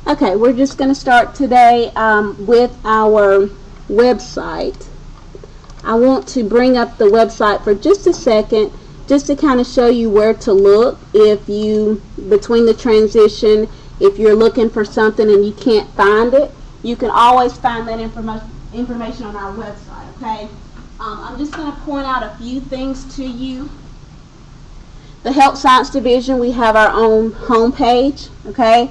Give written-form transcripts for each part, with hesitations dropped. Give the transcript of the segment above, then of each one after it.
Okay, we're just going to start today with our website. I want to bring up the website for just a second, just to kind of show you where to look if you, between the transition, if you're looking for something and you can't find it, you can always find that information on our website, okay? I'm just going to point out a few things to you. The Health Science Division, we have our own homepage, okay?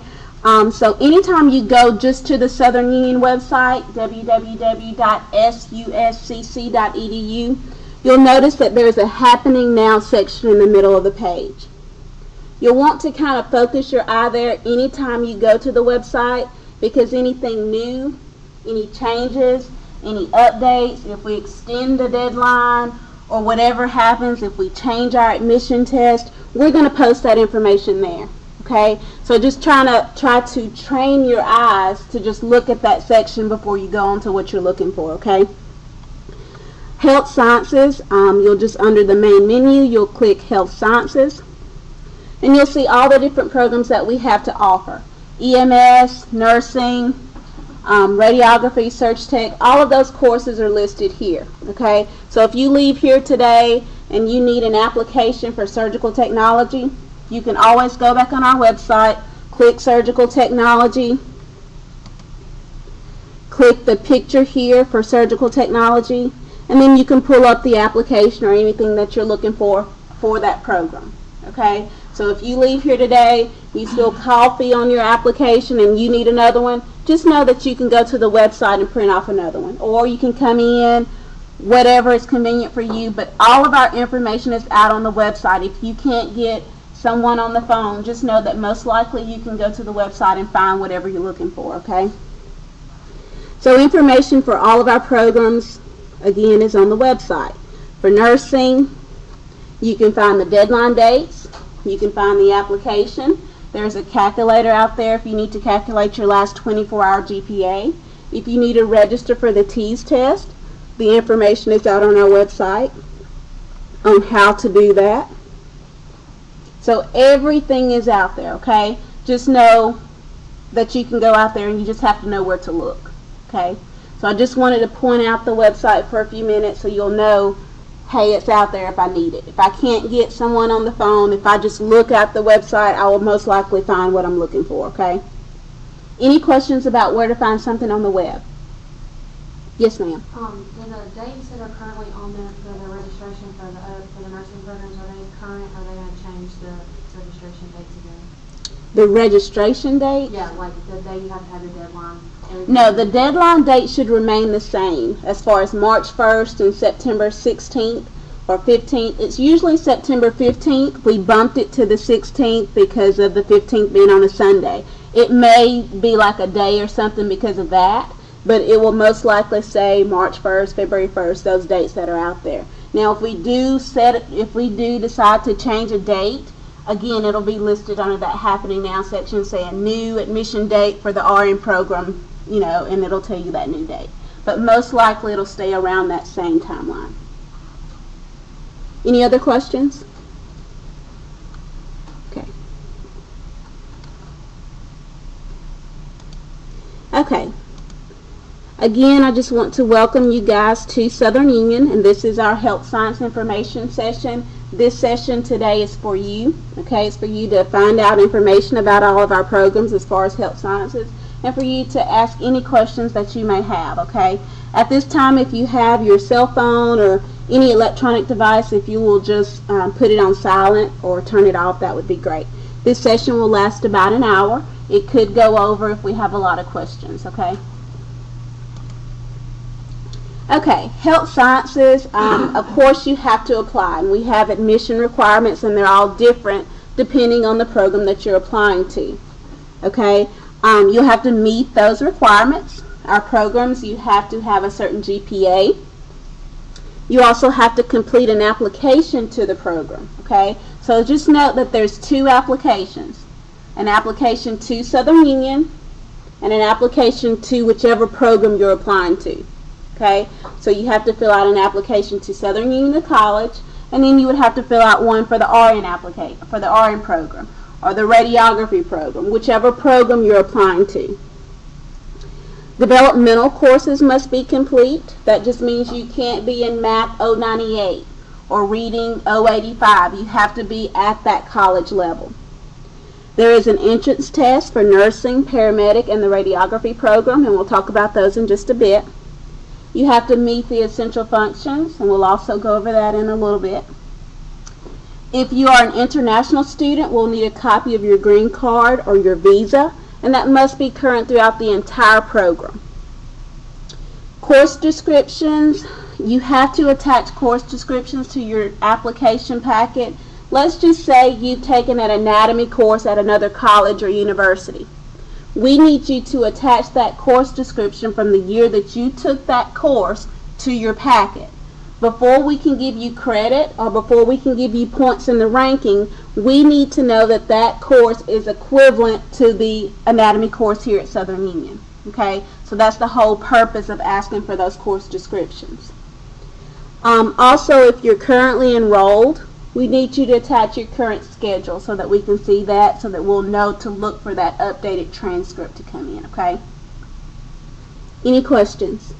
So anytime you go just to the Southern Union website, www.suscc.edu, you'll notice that there's a Happening Now section in the middle of the page. You'll want to kind of focus your eye there anytime you go to the website, because anything new, any changes, any updates, if we extend the deadline or whatever happens, if we change our admission test, we're going to post that information there. Okay, so just try to train your eyes to just look at that section before you go on to what you're looking for, okay? Health Sciences, you'll just, under the main menu, you'll click Health Sciences, and you'll see all the different programs that we have to offer. EMS, nursing, radiography, search tech, all of those courses are listed here, okay? So if you leave here today and you need an application for surgical technology, you can always go back on our website, click Surgical Technology, click the picture here for Surgical Technology, and then you can pull up the application or anything that you're looking for that program. Okay? So if you leave here today, you spill coffee on your application and you need another one, just know that you can go to the website and print off another one. Or you can come in, whatever is convenient for you, but all of our information is out on the website. If you can't get someone on the phone, just know that most likely you can go to the website and find whatever you're looking for, okay? So information for all of our programs, again, is on the website. For nursing, you can find the deadline dates, you can find the application. There's a calculator out there if you need to calculate your last 24-hour GPA. If you need to register for the TEAS test, the information is out on our website on how to do that. So everything is out there, okay? Just know that you can go out there and you just have to know where to look, okay? So I just wanted to point out the website for a few minutes so you'll know, hey, it's out there if I need it. If I can't get someone on the phone, if I just look at the website, I will most likely find what I'm looking for, okay? Any questions about where to find something on the web? Yes, ma'am. The dates that are currently on there for the registration for the nursing programs, are they current, or are they going to change the registration dates again? The registration date? Yeah, like the day you have to have your deadline. No, the deadline date should remain the same as far as March 1st and September 16th or 15th. It's usually September 15th. We bumped it to the 16th because of the 15th being on a Sunday. It may be like a day or something because of that, but it will most likely say March 1st, February 1st, those dates that are out there. Now, if we do decide to change a date, again, it'll be listed under that Happening Now section, saying new admission date for the RN program, you know, and it'll tell you that new date. But most likely it'll stay around that same timeline. Any other questions? Okay. Okay. Again, I just want to welcome you guys to Southern Union, and this is our Health Science Information session. This session today is for you, okay? It's for you to find out information about all of our programs as far as health sciences, and for you to ask any questions that you may have, okay? At this time, if you have your cell phone or any electronic device, if you will just put it on silent or turn it off, that would be great. This session will last about an hour. It could go over if we have a lot of questions, okay? Okay, health sciences, of course you have to apply, and we have admission requirements, and they're all different depending on the program that you're applying to. Okay, you'll have to meet those requirements. Our programs, you have to have a certain GPA. You also have to complete an application to the program. Okay, so just note that there's two applications: an application to Southern Union and an application to whichever program you're applying to. Okay, so you have to fill out an application to Southern Union College, and then you would have to fill out one for the RN application for the RN program. or the radiography program, whichever program you're applying to. Developmental courses must be complete. That just means you can't be in Math 098 or Reading 085. You have to be at that college level. There is an entrance test for nursing, paramedic, and the radiography program, and we'll talk about those in just a bit. You have to meet the essential functions, and we'll also go over that in a little bit. If you are an international student, we'll need a copy of your green card or your visa, and that must be current throughout the entire program. Course descriptions. You have to attach course descriptions to your application packet. Let's just say you've taken an anatomy course at another college or university. We need you to attach that course description from the year that you took that course to your packet. Before we can give you credit or before we can give you points in the ranking, we need to know that that course is equivalent to the anatomy course here at Southern Union. Okay, so that's the whole purpose of asking for those course descriptions. Also, if you're currently enrolled, we need you to attach your current schedule so that we can see that, so that we'll know to look for that updated transcript to come in. Okay? Any questions?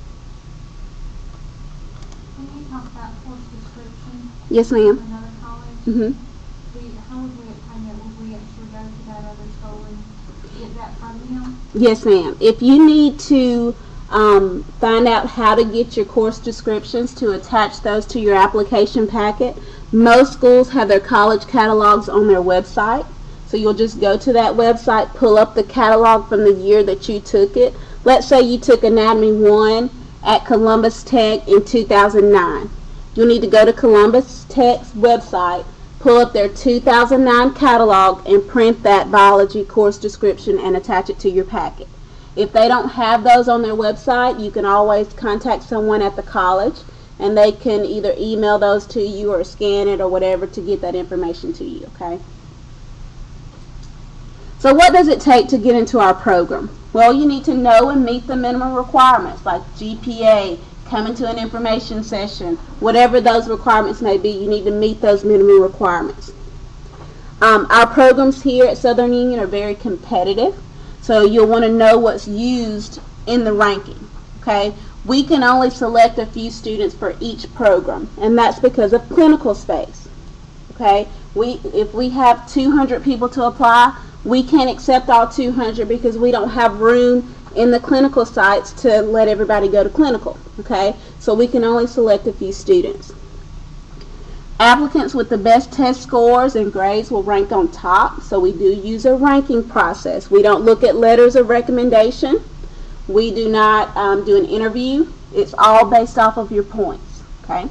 When you talk about course description Yes, for ma'am. another college, Mm-hmm. how would we obtain that? Would we actually go to that other school and get that from them? Yes, ma'am. If you need to find out how to get your course descriptions, to attach those to your application packet, most schools have their college catalogs on their website. So you'll just go to that website, pull up the catalog from the year that you took it. Let's say you took Anatomy 1 at Columbus Tech in 2009. You'll need to go to Columbus Tech's website, pull up their 2009 catalog, and print that biology course description and attach it to your packet. If they don't have those on their website, you can always contact someone at the college, and they can either email those to you or scan it or whatever to get that information to you, okay? So what does it take to get into our program? Well, you need to know and meet the minimum requirements like GPA, coming to an information session, whatever those requirements may be, you need to meet those minimum requirements. Our programs here at Southern Union are very competitive, so you'll want to know what's used in the ranking, okay? We can only select a few students for each program, and that's because of clinical space, okay? If we have 200 people to apply, we can't accept all 200 because we don't have room in the clinical sites to let everybody go to clinical, okay? So we can only select a few students. Applicants with the best test scores and grades will rank on top, so we do use a ranking process. We don't look at letters of recommendation. We do not do an interview. It's all based off of your points, okay?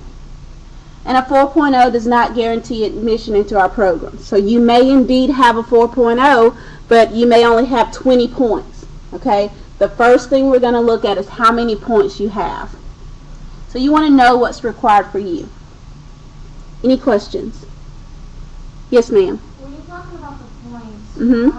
And a 4.0 does not guarantee admission into our program. So you may indeed have a 4.0, but you may only have 20 points, okay? The first thing we're going to look at is how many points you have. So you want to know what's required for you. Any questions? Yes, ma'am. When you're talking about the points, Mm-hmm.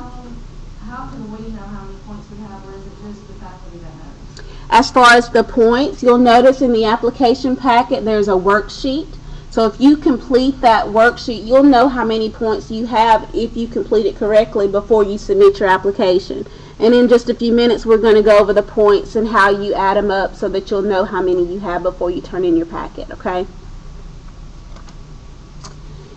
how can we know how many points we have, or is it just the faculty that knows? As far as the points, you'll notice in the application packet there's a worksheet. So if you complete that worksheet, you'll know how many points you have if you complete it correctly before you submit your application. And in just a few minutes, we're going to go over the points and how you add them up so that you'll know how many you have before you turn in your packet, okay?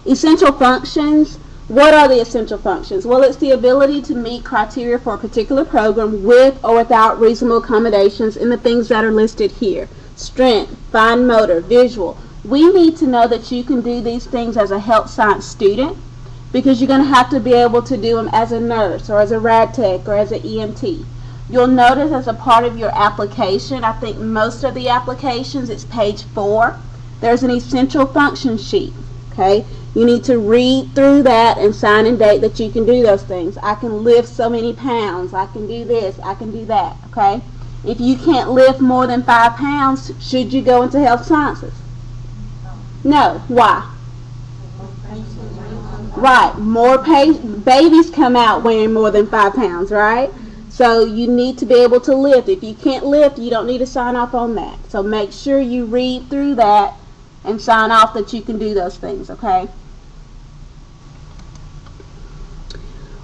Essential functions. What are the essential functions? Well, it's the ability to meet criteria for a particular program with or without reasonable accommodations in the things that are listed here. Strength, fine motor, visual. We need to know that you can do these things as a health science student because you're going to have to be able to do them as a nurse or as a rad tech or as an EMT. You'll notice as a part of your application, I think most of the applications, it's page 4, there's an essential function sheet, okay? You need to read through that and sign and date that you can do those things. I can lift so many pounds, I can do this, I can do that, okay? If you can't lift more than 5 pounds, should you go into health sciences? No. Why? Right. More babies come out weighing more than 5 pounds, right? So you need to be able to lift. If you can't lift, you don't need to sign off on that. So make sure you read through that and sign off that you can do those things, okay?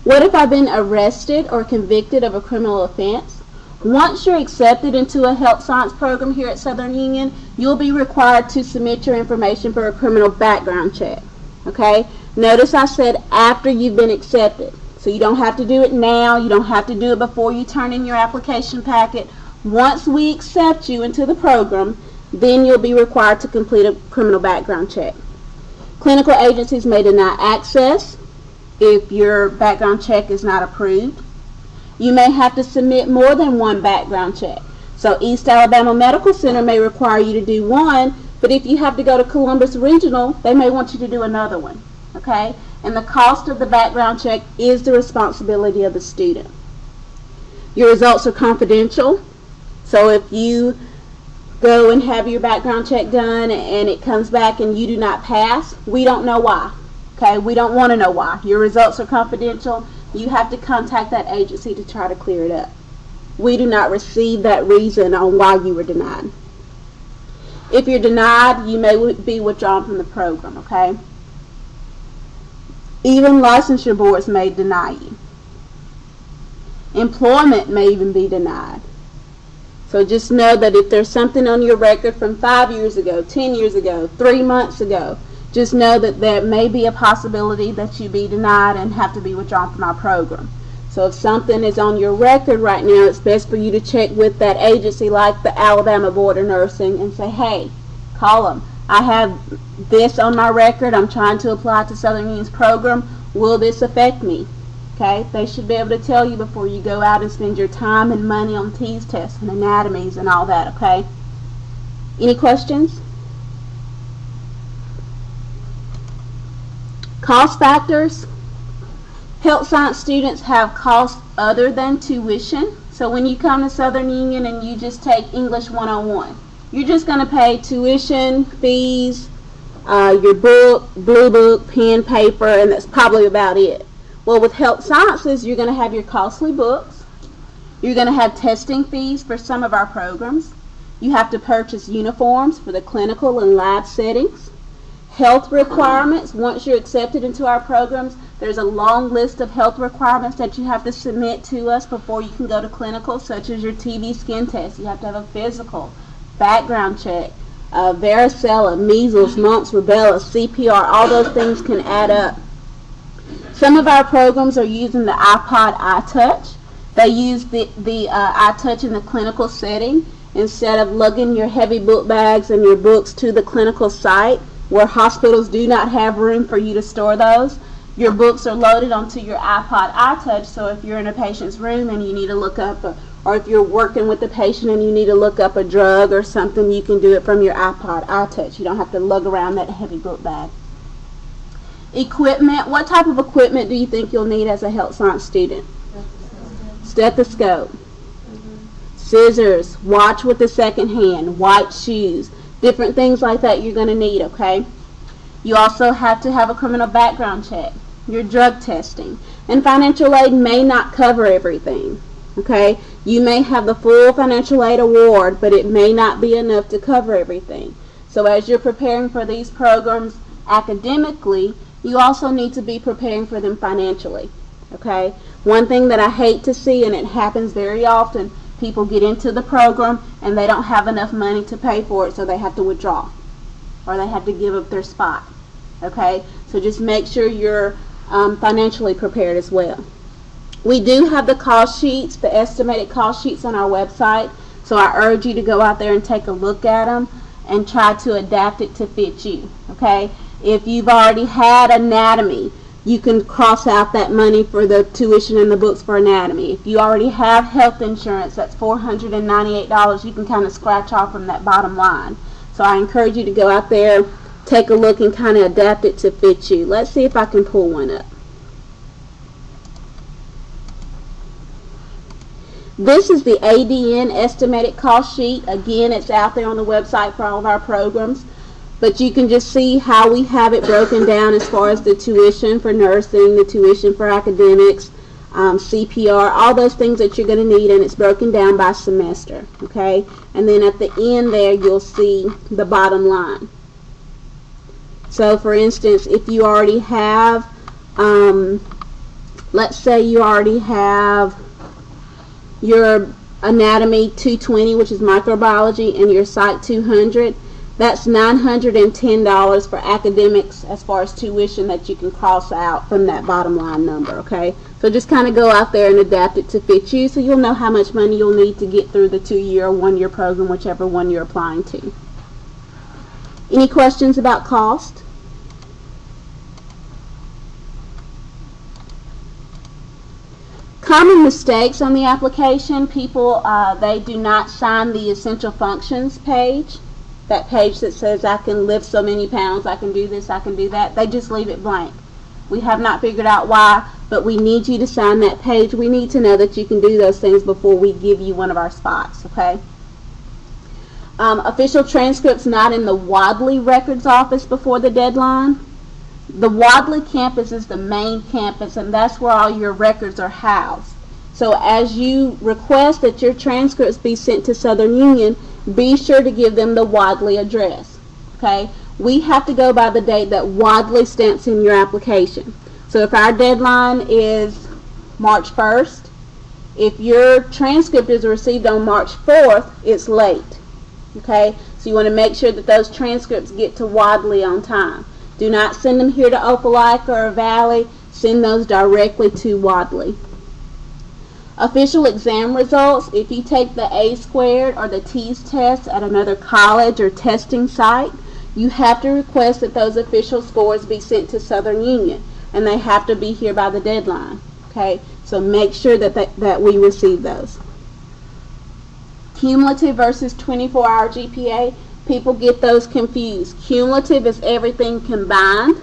What if I've been arrested or convicted of a criminal offense? Once you're accepted into a health science program here at Southern Union, you'll be required to submit your information for a criminal background check. Okay? Notice I said after you've been accepted. So you don't have to do it now. You don't have to do it before you turn in your application packet. Once we accept you into the program, then you'll be required to complete a criminal background check. Clinical agencies may deny access if your background check is not approved. You may have to submit more than one background check. So East Alabama Medical Center may require you to do one, but if you have to go to Columbus Regional, they may want you to do another one. Okay? And the cost of the background check is the responsibility of the student. Your results are confidential. So if you go and have your background check done and it comes back and you do not pass, we don't know why. Okay? We don't want to know why. Your results are confidential. You have to contact that agency to try to clear it up. We do not receive that reason on why you were denied. If you're denied, you may be withdrawn from the program, okay? Even licensure boards may deny you. Employment may even be denied. So just know that if there's something on your record from 5 years ago, 10 years ago, 3 months ago, just know that there may be a possibility that you be denied and have to be withdrawn from our program. So if something is on your record right now, it's best for you to check with that agency like the Alabama Board of Nursing and say, hey, call them. I have this on my record. I'm trying to apply to Southern Union's program. Will this affect me? Okay, they should be able to tell you before you go out and spend your time and money on TEAS tests and anatomies and all that, okay? Any questions? Cost factors. Health science students have costs other than tuition. So when you come to Southern Union and you just take English 101, you're just going to pay tuition, fees, your book, blue book, pen, paper, and that's probably about it. Well, with health sciences, you're going to have your costly books. You're going to have testing fees for some of our programs. You have to purchase uniforms for the clinical and lab settings. Health requirements. Once you're accepted into our programs, there's a long list of health requirements that you have to submit to us before you can go to clinical, such as your TB skin test. You have to have a physical, background check, varicella, measles, mumps, rubella, CPR. All those things can add up. Some of our programs are using the iPod iTouch. They use the iTouch in the clinical setting instead of lugging your heavy book bags and your books to the clinical site where hospitals do not have room for you to store those. Your books are loaded onto your iPod iTouch, so if you're in a patient's room and you need to look up, or if you're working with the patient and you need to look up a drug or something, you can do it from your iPod iTouch. You don't have to lug around that heavy book bag. Equipment. What type of equipment do you think you'll need as a health science student? Stethoscope. Scissors. Watch with the second hand. White shoes. Different things like that you're going to need, okay? You also have to have a criminal background check, your drug testing, and financial aid may not cover everything, okay? You may have the full financial aid award, but it may not be enough to cover everything. So as you're preparing for these programs academically, you also need to be preparing for them financially, okay? One thing that I hate to see, and it happens very often, people get into the program and they don't have enough money to pay for it, so they have to withdraw or they have to give up their spot. Okay, so just make sure you're financially prepared as well. We do have the cost sheets, the estimated cost sheets on our website, so I urge you to go out there and take a look at them and try to adapt it to fit you. Okay, if you've already had anatomy, you can cross out that money for the tuition and the books for anatomy. If you already have health insurance, that's $498, you can kind of scratch off from that bottom line. So I encourage you to go out there, take a look, and kind of adapt it to fit you. Let's see if I can pull one up. This is the ADN estimated cost sheet. Again, it's out there on the website for all of our programs. But you can just see how we have it broken down as far as the tuition for nursing, the tuition for academics, CPR, all those things that you're going to need, and it's broken down by semester, okay? And then at the end there, you'll see the bottom line. So, for instance, if you already have, let's say you already have your anatomy 220, which is microbiology, and your psych 200. That's $910 for academics as far as tuition that you can cross out from that bottom line number, okay? So just kind of go out there and adapt it to fit you so you'll know how much money you'll need to get through the 2-year or 1-year program, whichever one you're applying to. Any questions about cost? Common mistakes on the application, people, they do not sign the essential functions page. That page that says I can lift so many pounds, I can do this, I can do that. They just leave it blank. We have not figured out why, but we need you to sign that page. We need to know that you can do those things before we give you one of our spots, okay? Official transcripts not in the Wadley records office before the deadline. The Wadley campus is the main campus, and that's where all your records are housed. So as you request that your transcripts be sent to Southern Union, be sure to give them the Wadley address, okay? We have to go by the date that Wadley stamps in your application. So if our deadline is March 1st, if your transcript is received on March 4th, it's late, okay? So you want to make sure that those transcripts get to Wadley on time. Do not send them here to Opelika or Valley. Send those directly to Wadley. Official exam results, if you take the A-squared or the TEAS test at another college or testing site, you have to request that those official scores be sent to Southern Union, and they have to be here by the deadline. Okay, so make sure that we receive those. Cumulative versus 24-hour GPA, people get those confused. Cumulative is everything combined.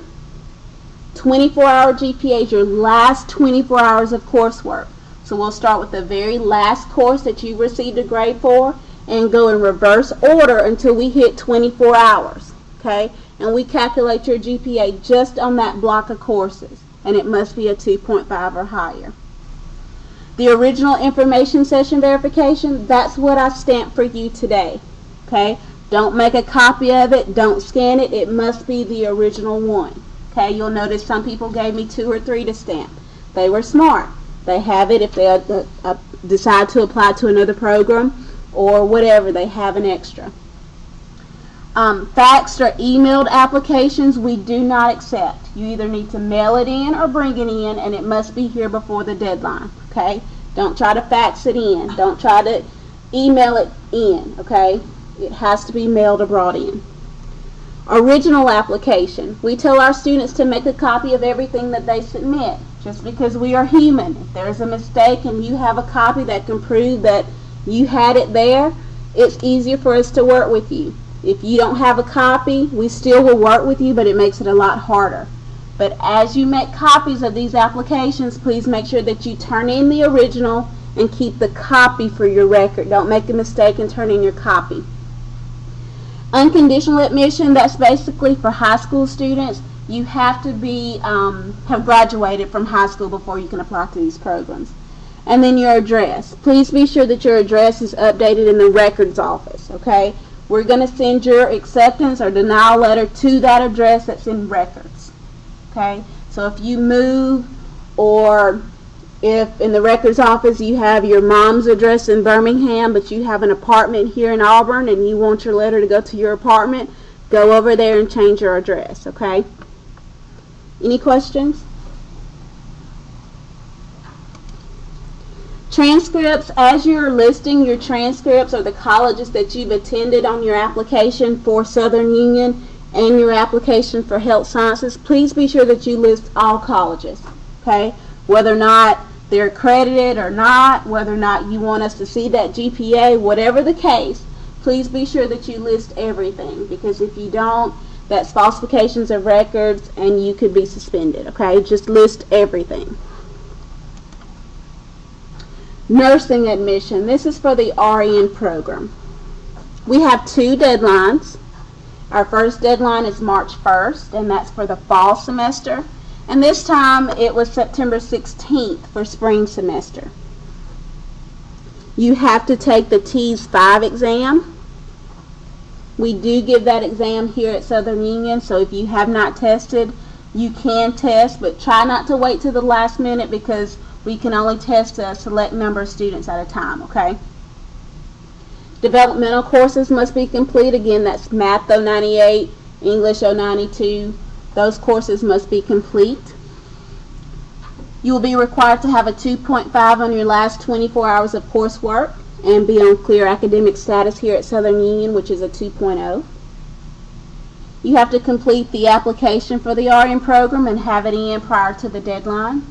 24-hour GPA is your last 24 hours of coursework. So we'll start with the very last course that you received a grade for and go in reverse order until we hit 24 hours. Okay? And we calculate your GPA just on that block of courses. And it must be a 2.5 or higher. The original information session verification, that's what I stamped for you today. Okay? Don't make a copy of it. Don't scan it. It must be the original one. Okay? You'll notice some people gave me 2 or 3 to stamp. They were smart. They have it if they decide to apply to another program or whatever. They have an extra. Faxed or emailed applications we do not accept. You either need to mail it in or bring it in, and it must be here before the deadline. Okay? Don't try to fax it in. Don't try to email it in. Okay? It has to be mailed or brought in. Original application. We tell our students to make a copy of everything that they submit. Just because we are human. If there's a mistake and you have a copy that can prove that you had it there, it's easier for us to work with you. If you don't have a copy, we still will work with you, but it makes it a lot harder. But as you make copies of these applications, please make sure that you turn in the original and keep the copy for your record. Don't make a mistake and turn in your copy. Unconditional admission, that's basically for high school students. You have to be have graduated from high school before you can apply to these programs. And then your address. Please be sure that your address is updated in the records office, okay? We're going to send your acceptance or denial letter to that address that's in records, okay? So if you move, or if in the records office you have your mom's address in Birmingham but you have an apartment here in Auburn and you want your letter to go to your apartment, go over there and change your address, okay? Any questions? Transcripts, as you're listing your transcripts or the colleges that you've attended on your application for Southern Union and your application for health sciences, please be sure that you list all colleges, okay? Whether or not they're accredited or not, whether or not you want us to see that GPA, whatever the case, please be sure that you list everything, because if you don't, that's falsifications of records and you could be suspended, okay? Just list everything. Nursing admission. This is for the RN program. We have 2 deadlines. Our first deadline is March 1st, and that's for the fall semester. And this time it was September 16th for spring semester. You have to take the TEAS 5 exam. We do give that exam here at Southern Union, so if you have not tested, You can test, but try not to wait till the last minute because we can only test a select number of students at a time, okay? Developmental courses must be complete. Again, that's Math 098, English 092. Those courses must be complete. You will be required to have a 2.5 on your last 24 hours of coursework and be on clear academic status here at Southern Union, which is a 2.0. You have to complete the application for the RN program and have it in prior to the deadline.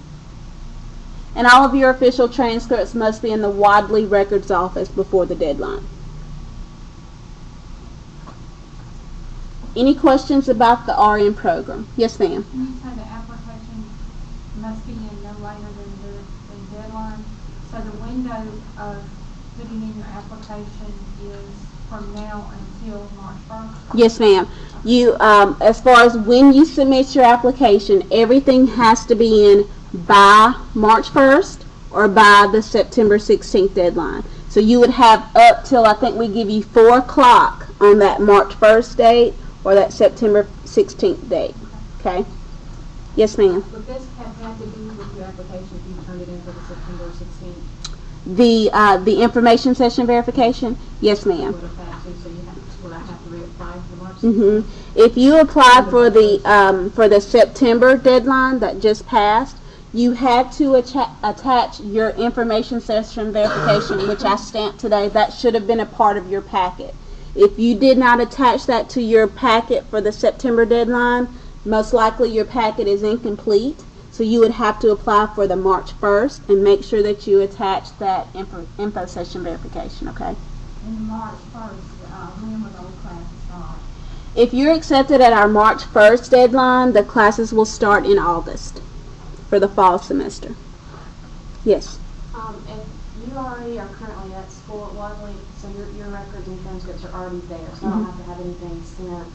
And all of your official transcripts must be in the Wadley Records Office before the deadline. Any questions about the RN program? Yes, ma'am. When you say the application must be in no later than the deadline, so the window of putting in your application is from now until March 1st? Yes, ma'am. You, as far as when you submit your application, everything has to be in by March 1st or by the September 16th deadline. So you would have up till, I think we give you 4 o'clock on that March 1st date or that September 16th date. Okay? Yes, ma'am. Would this have to do with your application if you turned it in for the September 16th? The information session verification? Yes, ma'am. Would have to, so you have, would I have to reapply for March 16th? If you apply for the September deadline that just passed, you had to attach your information session verification, which I stamped today. That should have been a part of your packet. If you did not attach that to your packet for the September deadline, most likely your packet is incomplete. So you would have to apply for the March 1st and make sure that you attach that info session verification, okay? In March 1st, when will those classes start? If you're accepted at our March 1st deadline, the classes will start in August for the fall semester. Yes. If you already are currently at school at Wadley, so your records and transcripts are already there, so I don't have to have anything sent.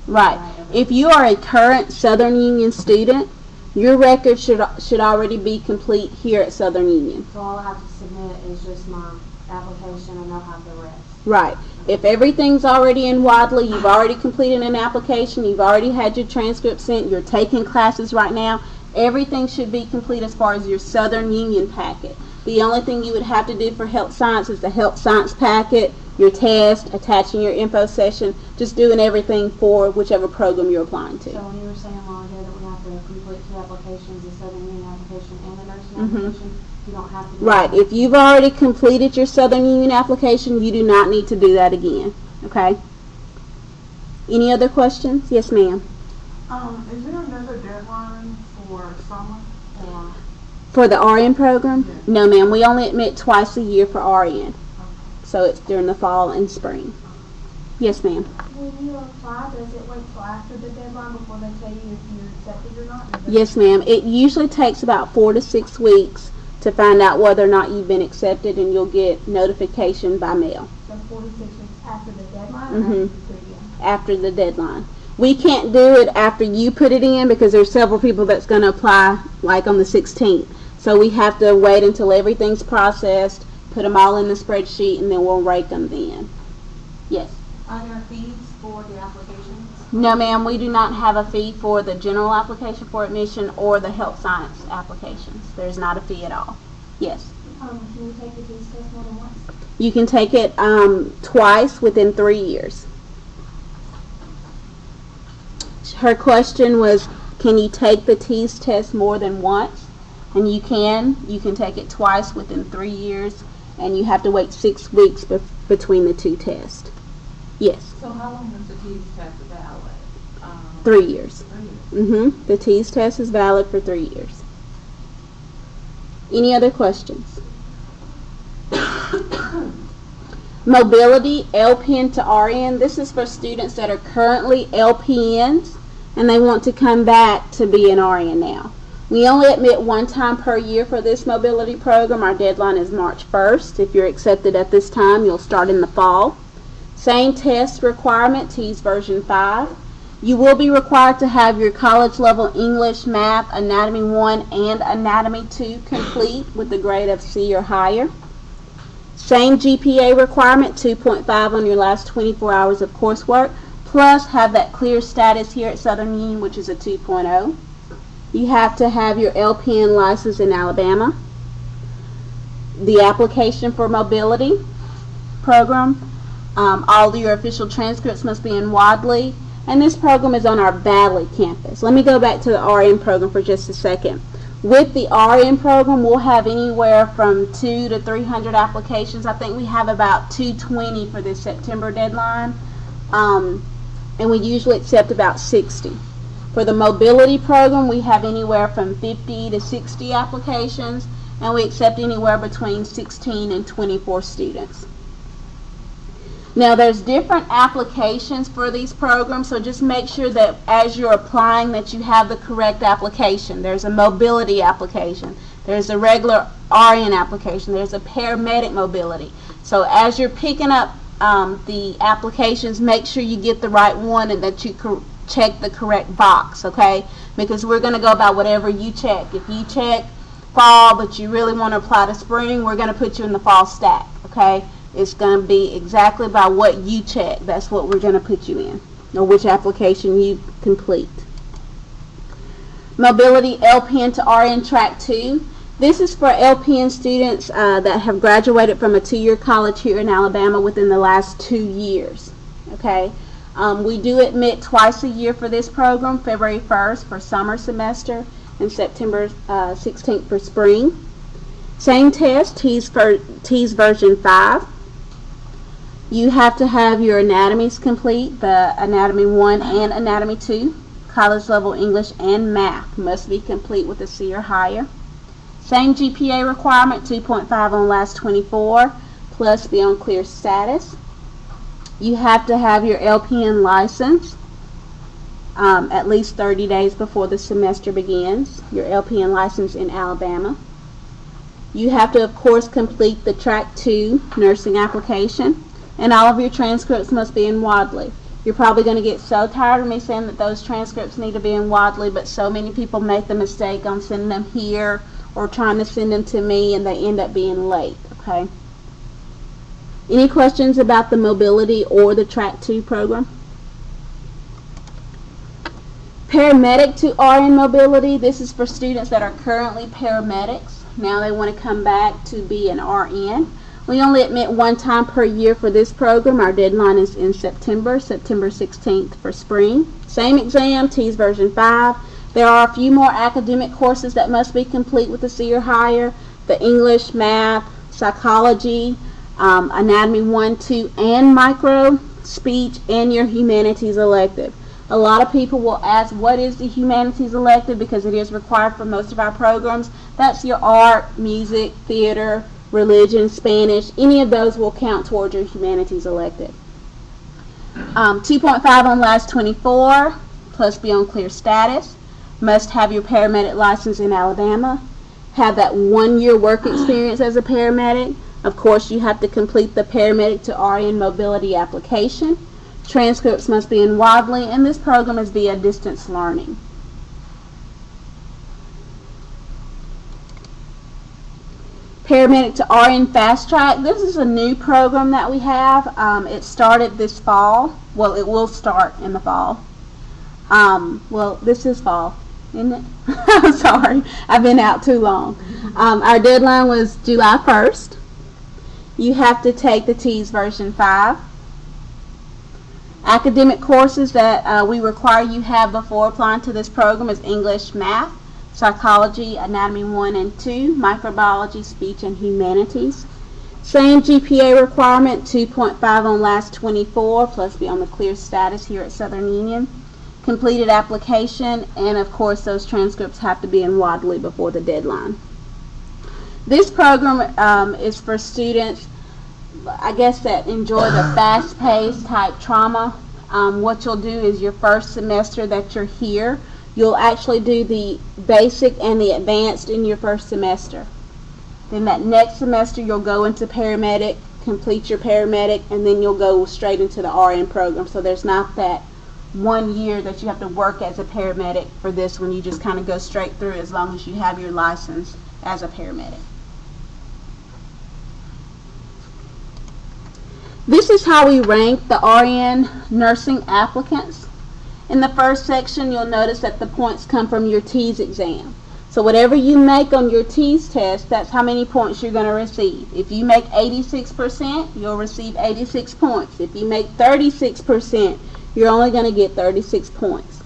Right. If you are a current Southern Union student, your record should already be complete here at Southern Union. So all I have to submit is just my application and I'll have the rest. Right. If everything's already in Wadley, you've already completed an application, you've already had your transcript sent, you're taking classes right now, everything should be complete as far as your Southern Union packet. The only thing you would have to do for health science is the health science packet, your test, attaching your info session, just doing everything for whichever program you're applying to. So when you were saying a while ago that we have to complete 2 applications, the Southern Union application and the nursing application, you don't have to do Right. that. If you've already completed your Southern Union application, you do not need to do that again. Okay? Any other questions? Yes, ma'am. Is there another deadline for summer or? For the RN program? Yes. No, ma'am. We only admit twice a year for RN. So it's during the fall and spring. Yes, ma'am. When you apply, does it wait till after the deadline before they tell you if you're accepted or not? Yes, ma'am. It usually takes about 4 to 6 weeks to find out whether or not you've been accepted, and you'll get notification by mail. So 46 weeks after the deadline Mhm. or after you put it in? After the deadline. We can't do it after you put it in because there's several people that's going to apply like on the 16th. So we have to wait until everything's processed, put them all in the spreadsheet, and then we'll rake them then. Yes. Are there fees for the applications? No, ma'am, we do not have a fee for the general application for admission or the health science applications. There's not a fee at all. Yes. Can you take the TEAS test more than once? You can take it twice within 3 years. Her question was, can you take the TEAS test more than once? And you can. You can take it twice within 3 years, and you have to wait 6 weeks between the 2 tests. Yes. So how long is the TEAS test valid? 3 years. 3 years. The TEAS test is valid for 3 years. Any other questions? Mobility, LPN to RN. This is for students that are currently LPNs and they want to come back to be an RN now. We only admit 1 time per year for this mobility program. Our deadline is March 1st. If you're accepted at this time, you'll start in the fall. Same test requirement, TEAS version 5. You will be required to have your college level English, Math, Anatomy 1 and Anatomy 2 complete with a grade of C or higher. Same GPA requirement, 2.5 on your last 24 hours of coursework, plus have that clear status here at Southern Union, which is a 2.0. You have to have your LPN license in Alabama. The application for mobility program. All of your official transcripts must be in Wadley. And this program is on our Valley campus. Let me go back to the RN program for just a second. With the RN program, we'll have anywhere from 200 to 300 applications. I think we have about 220 for this September deadline. And we usually accept about 60. For the mobility program, we have anywhere from 50 to 60 applications, and we accept anywhere between 16 and 24 students. Now, there's different applications for these programs, so just make sure that as you're applying that you have the correct application. There's a mobility application. There's a regular RN application. There's a paramedic mobility. So as you're picking up the applications, make sure you get the right one and that you check the correct box, okay? Because we're going to go by whatever you check. If you check fall but you really want to apply to spring, we're going to put you in the fall stack, okay? It's going to be exactly by what you check. That's what we're going to put you in, or which application you complete. Mobility LPN to RN Track 2. This is for LPN students that have graduated from a 2-year college here in Alabama within the last 2 years. Okay, we do admit twice a year for this program, February 1st for summer semester and September 16th for spring. Same test, TEAS version 5. You have to have your anatomies complete, the Anatomy 1 and Anatomy 2. College level English and math must be complete with a C or higher. Same GPA requirement, 2.5 on last 24, plus be on clear status. You have to have your LPN license at least 30 days before the semester begins, your LPN license in Alabama. You have to, of course, complete the Track 2 nursing application, and all of your transcripts must be in Wadley. You're probably going to get so tired of me saying that those transcripts need to be in Wadley, but so many people make the mistake on sending them here or trying to send them to me, and they end up being late, okay? Any questions about the mobility or the Track 2 program? Paramedic to RN mobility. This is for students that are currently paramedics. Now they want to come back to be an RN. We only admit one time per year for this program. Our deadline is in September 16th for spring. Same exam, TEAS version 5. There are a few more academic courses that must be complete with a C or higher. The English, math, psychology, Anatomy 1, 2, and micro, speech, and your humanities elective. A lot of people will ask, what is the humanities elective? Because it is required for most of our programs. That's your art, music, theater, religion, Spanish. Any of those will count towards your humanities elective. 2.5 on last 24, plus be on clear status. Must have your paramedic license in Alabama. Have that 1 year work experience as a paramedic. Of course, you have to complete the paramedic to RN mobility application. Transcripts must be in Wadley, and this program is via distance learning. Paramedic to RN Fast Track. This is a new program that we have. It started this fall. Well, it will start in the fall. Well, this is fall, isn't it? I'm sorry. I've been out too long. Our deadline was July 1st. You have to take the TEAS version 5. Academic courses that we require you have before applying to this program is English, math, psychology, Anatomy 1 and 2, microbiology, speech, and humanities. Same GPA requirement, 2.5 on last 24, plus be on the clear status here at Southern Union. Completed application, and of course those transcripts have to be in Wadley before the deadline. This program is for students, I guess, that enjoy the fast-paced type trauma. What you'll do is your first semester that you're here, you'll actually do the basic and the advanced in your first semester. Then that next semester you'll go into paramedic, complete your paramedic, and then you'll go straight into the RN program. So there's not that 1 year that you have to work as a paramedic for this one. You just kind of go straight through as long as you have your license as a paramedic. This is how we rank the RN nursing applicants. In the first section, you'll notice that the points come from your TEAS exam. So whatever you make on your TEAS test, that's how many points you're going to receive. If you make 86%, you'll receive 86 points. If you make 36%, you're only going to get 36 points.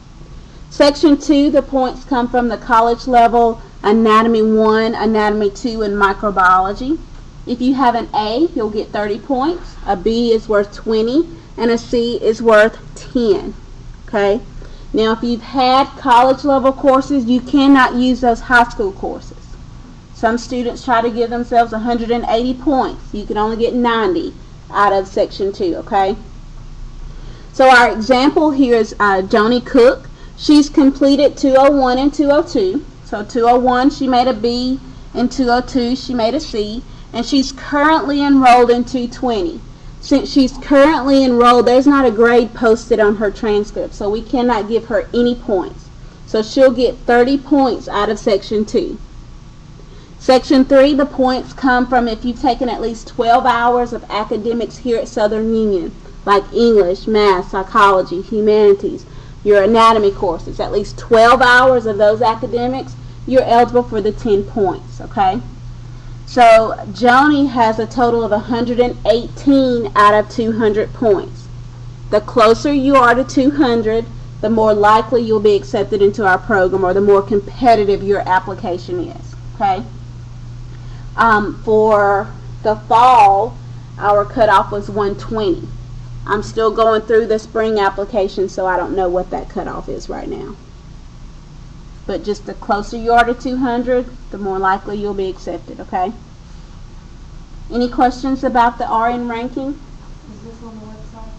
Section 2, the points come from the college level Anatomy 1, Anatomy 2, and Microbiology. If you have an A, you'll get 30 points. A B is worth 20, and a C is worth 10. Okay? Now, if you've had college level courses, you cannot use those high school courses. Some students try to give themselves 180 points. You can only get 90 out of Section 2, okay? So our example here is Joni Cook. She's completed 201 and 202. So 201, she made a B, and 202, she made a C, and she's currently enrolled in 220. Since she's currently enrolled, there's not a grade posted on her transcript, so we cannot give her any points. So she'll get 30 points out of Section 2. Section 3, the points come from if you've taken at least 12 hours of academics here at Southern Union, like English, Math, Psychology, Humanities, your anatomy courses, at least 12 hours of those academics, you're eligible for the 10 points, okay? So Joni has a total of 118 out of 200 points. The closer you are to 200, the more likely you'll be accepted into our program, or the more competitive your application is, okay? For the fall, our cutoff was 120. I'm still going through the spring application, so I don't know what that cutoff is right now. But just the closer you are to 200, the more likely you'll be accepted, okay? Any questions about the RN ranking? Is this on the website?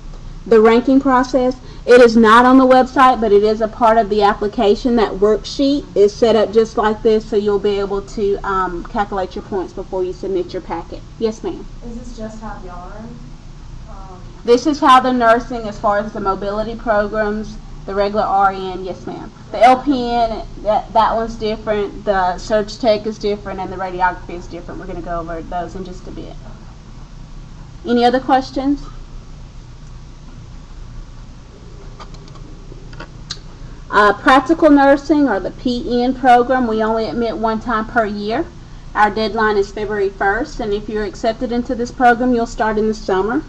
The ranking process, it is not on the website, but it is a part of the application. That worksheet is set up just like this, so you'll be able to calculate your points before you submit your packet. Yes, ma'am. Is this just how the RN? This is how the nursing, as far as the mobility programs, the regular RN, yes ma'am. The LPN, that one's different, the surg tech is different, and the radiography is different. We're going to go over those in just a bit. Any other questions? Practical nursing, or the PN program, we only admit one time per year. Our deadline is February 1st, and if you're accepted into this program, you'll start in the summer.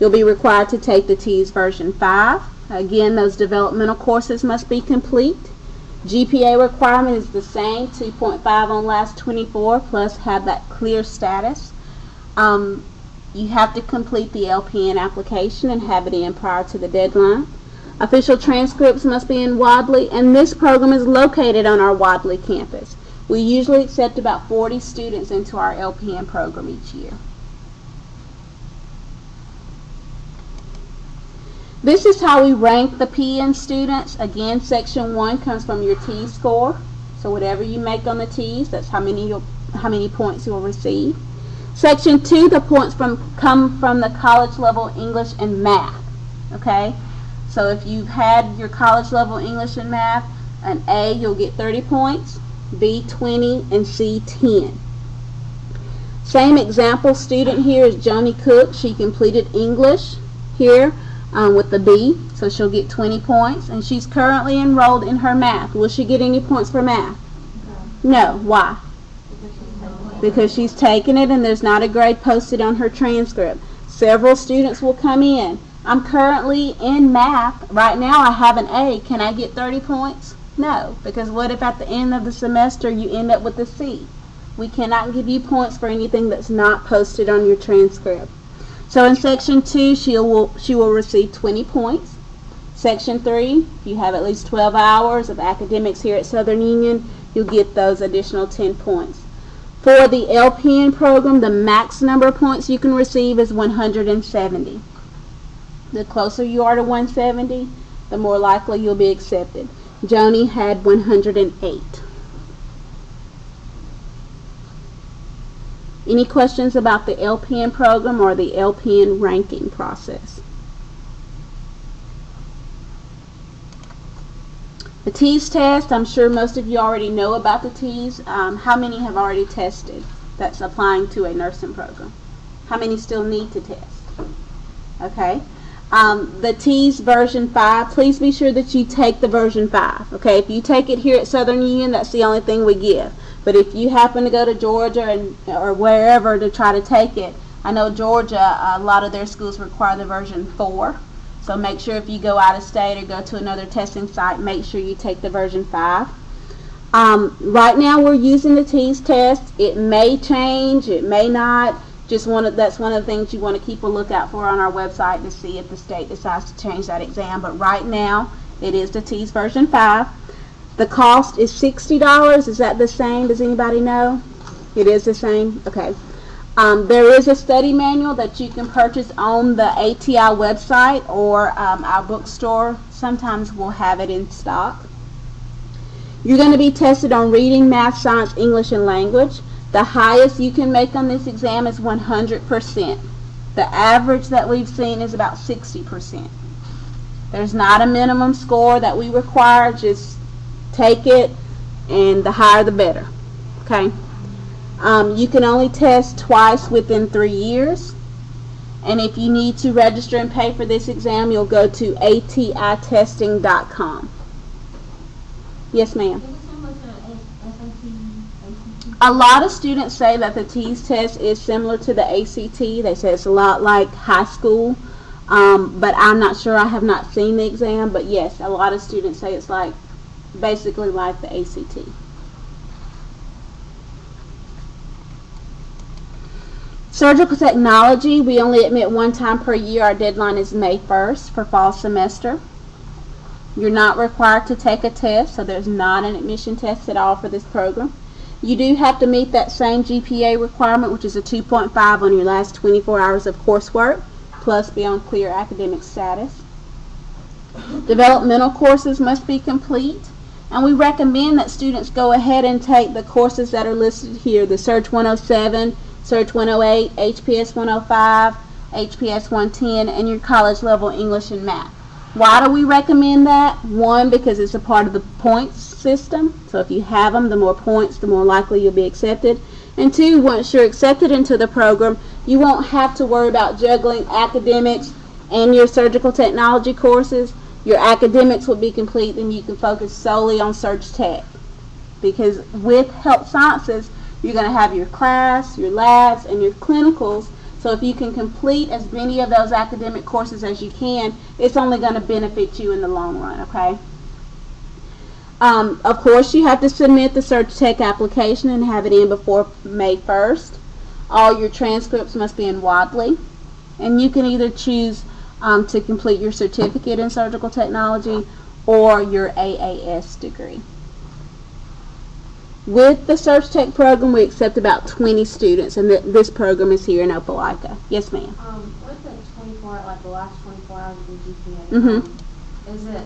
You'll be required to take the TEAS version 5. Again, those developmental courses must be complete. GPA requirement is the same, 2.5 on last 24, plus have that clear status. You have to complete the LPN application and have it in prior to the deadline. Official transcripts must be in Wadley, and this program is located on our Wadley campus. We usually accept about 40 students into our LPN program each year. This is how we rank the PN students. Again, Section 1 comes from your TEAS score. So whatever you make on the TEAS, that's how many points you'll receive. Section 2, the points come from the college level English and Math. Okay? So if you've had your college level English and Math, an A, you'll get 30 points, B 20, and C 10. Same example student here is Joni Cook. She completed English here with the B, so she'll get 20 points, and she's currently enrolled in her Math. Will she get any points for Math? No. Why? Because she's taken it and there's not a grade posted on her transcript. Several students will come in. I'm currently in Math. Right now I have an A. Can I get 30 points? No, because what if at the end of the semester you end up with a C? We cannot give you points for anything that's not posted on your transcript. So in Section 2, she will receive 20 points. Section 3, if you have at least 12 hours of academics here at Southern Union, you'll get those additional 10 points. For the LPN program, the max number of points you can receive is 170. The closer you are to 170, the more likely you'll be accepted. Joni had 108. Any questions about the LPN program or the LPN ranking process? The TEAS test, I'm sure most of you already know about the TEAS. How many have already tested that's applying to a nursing program? How many still need to test? Okay. The TEAS version 5, please be sure that you take the version 5. Okay, if you take it here at Southern Union, that's the only thing we give. But if you happen to go to Georgia or wherever to try to take it, I know Georgia, a lot of their schools require the version 4. So make sure if you go out of state or go to another testing site, make sure you take the version 5. Right now we're using the TEAS test. It may change, it may not. That's one of the things you want to keep a lookout for on our website to see if the state decides to change that exam. But right now, it is the TEAS version 5. The cost is $60. Is that the same? Does anybody know? It is the same? Okay. There is a study manual that you can purchase on the ATI website, or our bookstore. Sometimes we'll have it in stock. You're going to be tested on reading, math, science, English, and language. The highest you can make on this exam is 100%. The average that we've seen is about 60%. There's not a minimum score that we require. Just take it, and the higher the better. Okay. You can only test twice within 3 years. And if you need to register and pay for this exam, you'll go to atitesting.com. Yes, ma'am. A lot of students say that the TEAS test is similar to the ACT. They say it's a lot like high school, but I'm not sure. I have not seen the exam, but yes, a lot of students say it's basically like the ACT. Surgical technology, we only admit one time per year. Our deadline is May 1st for fall semester. You're not required to take a test, so there's not an admission test at all for this program. You do have to meet that same GPA requirement, which is a 2.5 on your last 24 hours of coursework, plus be on clear academic status. Developmental courses must be complete, and we recommend that students go ahead and take the courses that are listed here, the Search 107, Search 108, HPS 105, HPS 110, and your college level English and math. Why do we recommend that? One, because it's a part of the points system. So if you have them, the more points, the more likely you'll be accepted. And two, once you're accepted into the program, you won't have to worry about juggling academics and your surgical technology courses. Your academics will be complete, and you can focus solely on Surg Tech. Because with health sciences, you're going to have your class, your labs, and your clinicals. So if you can complete as many of those academic courses as you can, it's only going to benefit you in the long run, okay? Of course, you have to submit the Surg Tech application and have it in before May 1st. All your transcripts must be in Wadley. And you can either choose to complete your certificate in surgical technology or your AAS degree. With the Surg Tech program, we accept about 20 students, and this program is here in Opelika. Yes, ma'am. With the 24, like the last 24 hours of the GPA, is it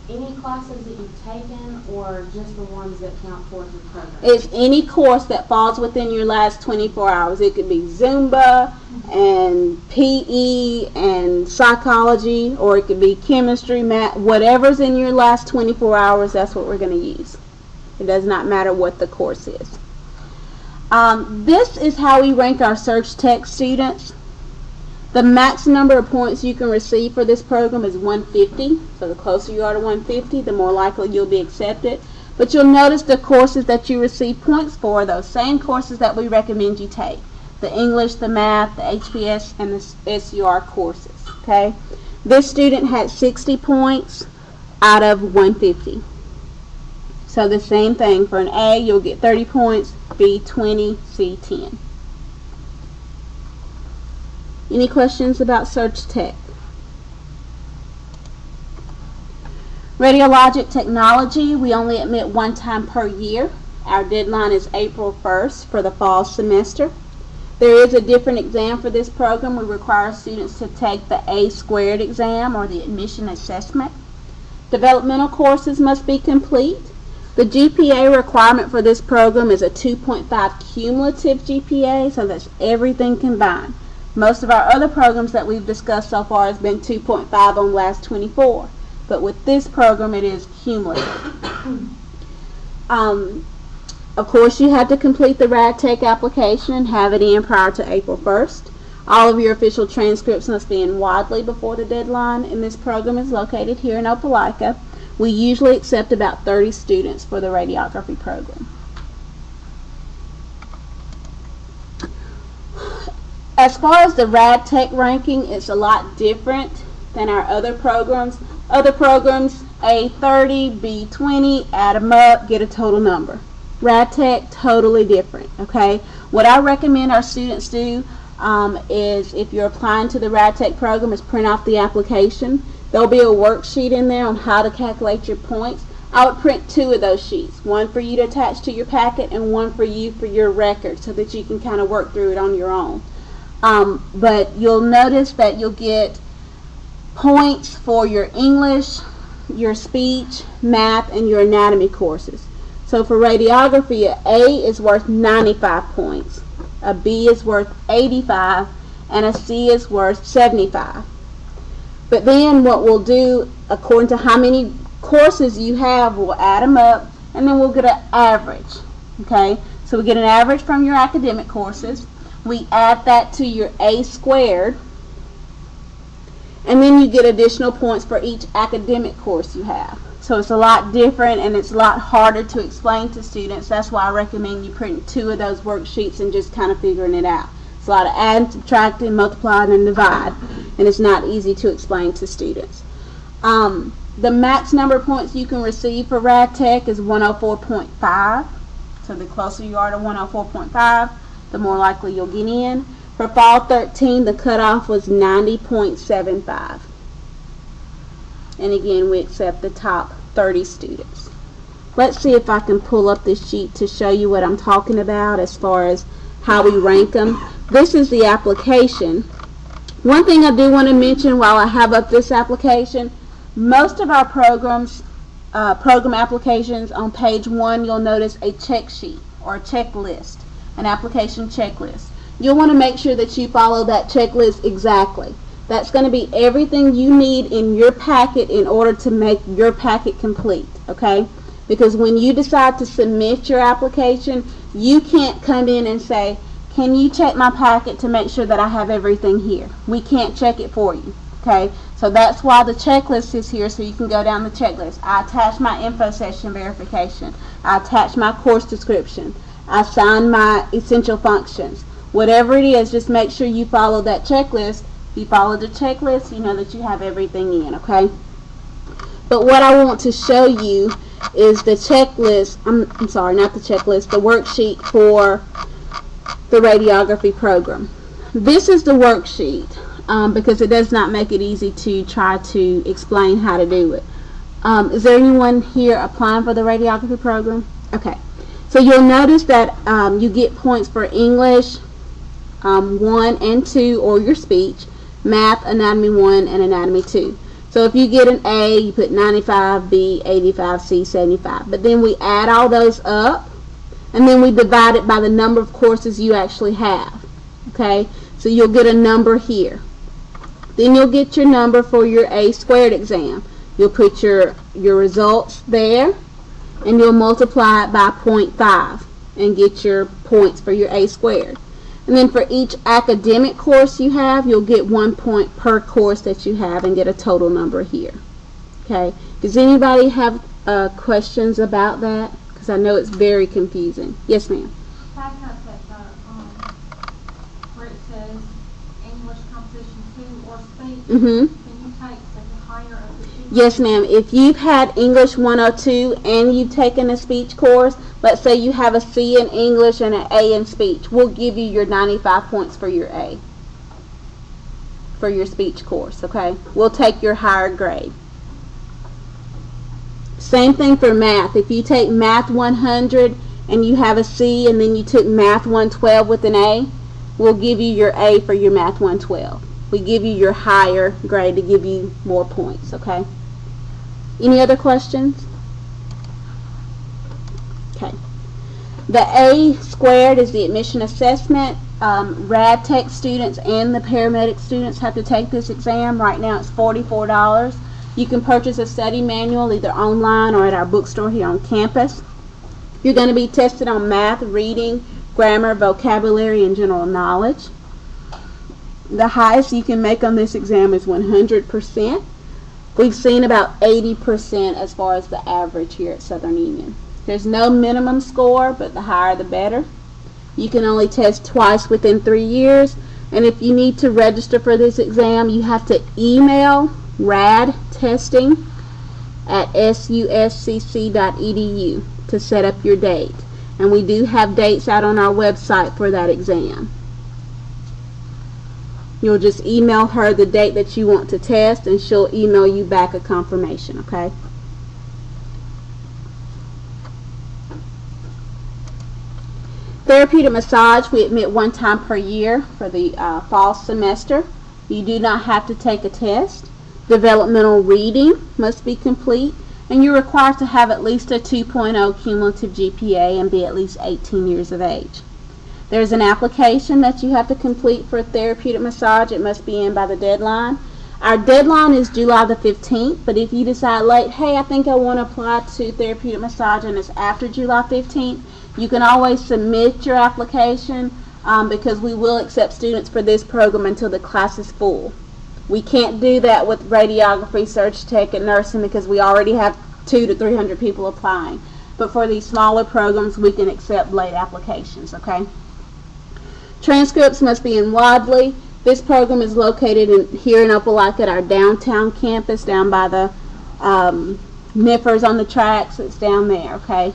any classes that you've taken, or just the ones that count towards the program? It's any course that falls within your last 24 hours. It could be Zumba and PE and psychology, or it could be chemistry, math, whatever's in your last 24 hours, that's what we're going to use. It does not matter what the course is. This is how we rank our Surg Tech students. The max number of points you can receive for this program is 150. So the closer you are to 150, the more likely you'll be accepted. But you'll notice the courses that you receive points for, those same courses that we recommend you take. The English, the math, the HPS, and the SUR courses. Okay? This student had 60 points out of 150. So the same thing. For an A, you'll get 30 points, B 20, C 10. Any questions about Surg Tech? Radiologic technology, we only admit one time per year. Our deadline is April 1st for the fall semester. There is a different exam for this program. We require students to take the A² exam, or the admission assessment. Developmental courses must be complete. The GPA requirement for this program is a 2.5 cumulative GPA, so that's everything combined. Most of our other programs that we've discussed so far has been 2.5 on the last 24, but with this program it is cumulative. Of course, you had to complete the RadTech application and have it in prior to April 1st. All of your official transcripts must be in Wadley before the deadline, and this program is located here in Opelika. We usually accept about 30 students for the radiography program. As far as the RadTech ranking, it's a lot different than our other programs. Other programs, A30, B20, add them up, get a total number. RadTech, totally different, okay? What I recommend our students do is, if you're applying to the RadTech program, is print off the application. There'll be a worksheet in there on how to calculate your points. I would print 2 of those sheets, one for you to attach to your packet and one for you for your record, so that you can kind of work through it on your own. But you'll notice that you'll get points for your English, your speech, math, and your anatomy courses. So for radiography, a A is worth 95 points, a B is worth 85, and a C is worth 75. But then what we'll do, according to how many courses you have, we'll add them up, and then we'll get an average. Okay, so we get an average from your academic courses. We add that to your A squared, and then you get additional points for each academic course you have. So it's a lot different, and it's a lot harder to explain to students. That's why I recommend you print 2 of those worksheets and just kind of figuring it out. It's a lot of add, subtracting, multiplying, and divide, and it's not easy to explain to students. The max number of points you can receive for RadTech is 104.5. So the closer you are to 104.5, the more likely you'll get in. For Fall 13, the cutoff was 90.75. And again, we accept the top 30 students. Let's see if I can pull up this sheet to show you what I'm talking about as far as how we rank them. This is the application. One thing I do want to mention while I have up this application, most of our programs, program applications, on page 1, you'll notice a check sheet or a checklist, an application checklist. You'll want to make sure that you follow that checklist exactly. That's going to be everything you need in your packet in order to make your packet complete, okay? Because when you decide to submit your application, you can't come in and say, can you check my packet to make sure that I have everything here? We can't check it for you, okay? So that's why the checklist is here, so you can go down the checklist. I attach my info session verification. I attach my course description. I sign my essential functions. Whatever it is, just make sure you follow that checklist. If you follow the checklist, you know that you have everything in, okay? But what I want to show you is the checklist, I'm sorry, not the checklist, the worksheet for the radiography program. This is the worksheet because it does not make it easy to try to explain how to do it. Is there anyone here applying for the radiography program? Okay. So you'll notice that you get points for English 1 and 2, or your speech, math, anatomy 1, and anatomy 2. So if you get an A, you put 95, B 85, C 75. But then we add all those up, and then we divide it by the number of courses you actually have. Okay, so you'll get a number here. Then you'll get your number for your A squared exam. You'll put your results there, and you'll multiply it by 0.5 and get your points for your A squared. And then for each academic course you have, you'll get 1 point per course that you have and get a total number here. Okay, does anybody have questions about that? Because I know it's very confusing. Yes, ma'am. Back up at where it says English composition 2 or speech, can you take the higher of the two? Yes, ma'am. If you've had English 102 and you've taken a speech course, let's say you have a C in English and an A in speech, we'll give you your 95 points for your A, for your speech course, okay? We'll take your higher grade. Same thing for math. If you take math 100 and you have a C and then you took math 112 with an A, we'll give you your A for your math 112. We give you your higher grade to give you more points, okay? Any other questions? Okay. The A squared is the admission assessment. RadTech students and the paramedic students have to take this exam. Right now it's $44. You can purchase a study manual either online or at our bookstore here on campus. You're going to be tested on math, reading, grammar, vocabulary, and general knowledge. The highest you can make on this exam is 100%. We've seen about 80% as far as the average here at Southern Union. There's no minimum score, but the higher the better. You can only test twice within 3 years, and if you need to register for this exam, you have to email radtesting@suscc.edu to set up your date. And we do have dates out on our website for that exam. You'll just email her the date that you want to test, and she'll email you back a confirmation, okay? Therapeutic massage, we admit 1 time per year for the fall semester. You do not have to take a test. Developmental reading must be complete, and you're required to have at least a 2.0 cumulative GPA and be at least 18 years of age. There's an application that you have to complete for therapeutic massage. It must be in by the deadline. Our deadline is July the 15th, but if you decide late, hey, I think I want to apply to therapeutic massage and it's after July 15th, you can always submit your application because we will accept students for this program until the class is full. We can't do that with radiography, surg tech, and nursing because we already have 200 to 300 people applying. But for these smaller programs, we can accept late applications, okay? Transcripts must be in Wadley. This program is located here in Opelika at our downtown campus, down by the Nippers on the tracks. It's down there, okay?